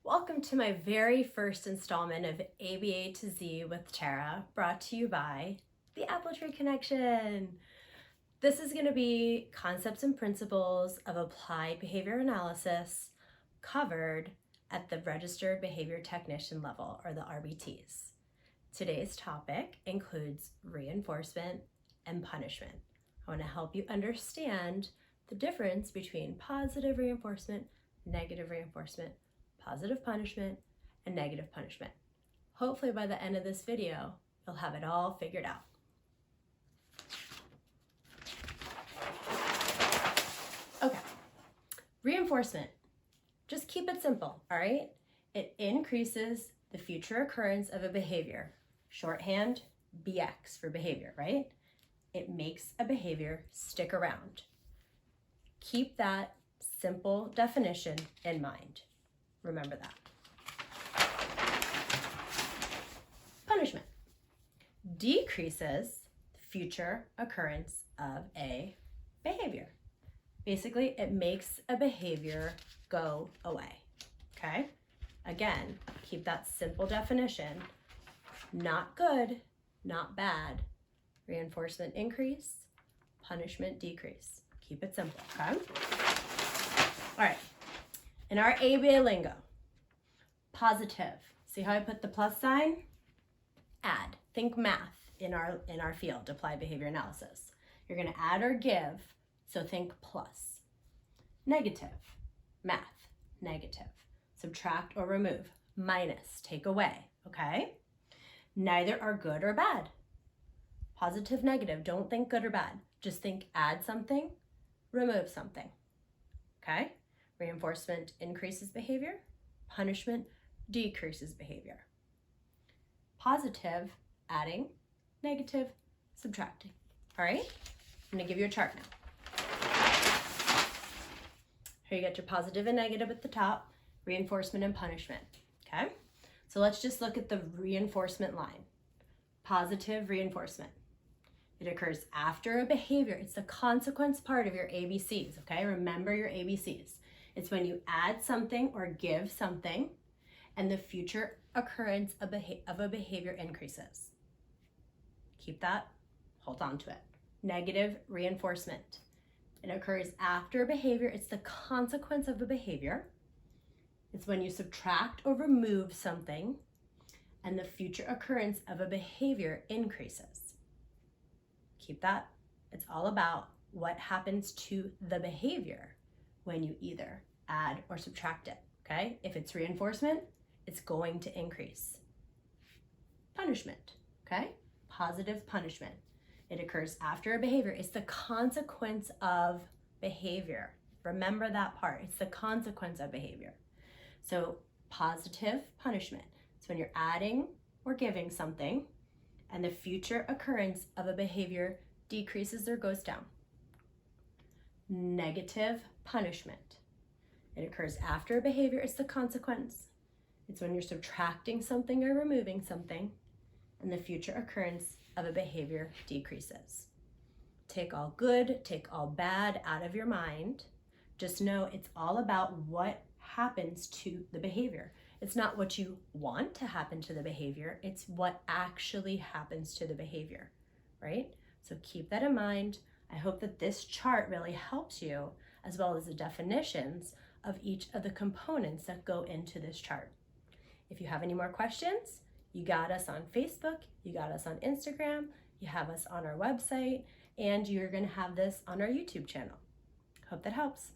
Welcome to my very first installment of a.b.A. to Z with Tara, brought to you by the Apple Tree Connection. This is going to be concepts and principles of applied behavior analysis covered at the Registered Behavior Technician level, or the RBTs. Today's topic includes reinforcement and punishment. I want to help you understand the difference between positive reinforcement, negative reinforcement, positive punishment, and negative punishment. Hopefully by the end of this video, you'll have it all figured out. Okay, reinforcement. Just keep it simple, all right? It increases the future occurrence of a behavior. Shorthand, BX for behavior, right? It makes a behavior stick around. Keep that simple definition in mind. Remember that. Punishment decreases future occurrence of a behavior. Basically, it makes a behavior go away, okay? Again, keep that simple definition. Not good, not bad. Reinforcement increase, punishment decrease. Keep it simple, okay? All right. In our a.b.A. lingo, positive. See how I put the plus sign? Add. Think math in our field, applied behavior analysis. You're going to add or give, so think plus. Negative. Math. Negative. Subtract or remove. Minus. Take away. Okay? Neither are good or bad. Positive, negative. Don't think good or bad. Just think add something, remove something. Okay? Reinforcement increases behavior. Punishment decreases behavior. Positive, adding. Negative, subtracting. All right? I'm going to give you a chart now. Here you get your positive and negative at the top, reinforcement and punishment. Okay? So let's just look at the reinforcement line. Positive reinforcement. It occurs after a behavior. It's the consequence part of your ABCs, okay? Remember your ABCs. It's when you add something or give something and the future occurrence of a behavior increases. Keep that, hold on to it. Negative reinforcement. It occurs after a behavior. It's the consequence of a behavior. It's when you subtract or remove something and the future occurrence of a behavior increases. Keep that. It's all about what happens to the behavior when you either add or subtract it, okay? If it's reinforcement, it's going to increase. Punishment, okay? Positive punishment. It occurs after a behavior. It's the consequence of behavior. Remember that part. It's the consequence of behavior. So positive punishment. It's when you're adding or giving something and the future occurrence of a behavior decreases or goes down. Negative punishment. It occurs after a behavior. It's the consequence. It's when you're subtracting something or removing something and the future occurrence of a behavior decreases. Take all good, take all bad out of your mind. Just know it's all about what happens to the behavior. It's not what you want to happen to the behavior. It's what actually happens to the behavior, right? So keep that in mind. I hope that this chart really helps you, as well as the definitions of each of the components that go into this chart. If you have any more questions, you got us on Facebook, you got us on Instagram, you have us on our website, and you're going to have this on our YouTube channel. Hope that helps.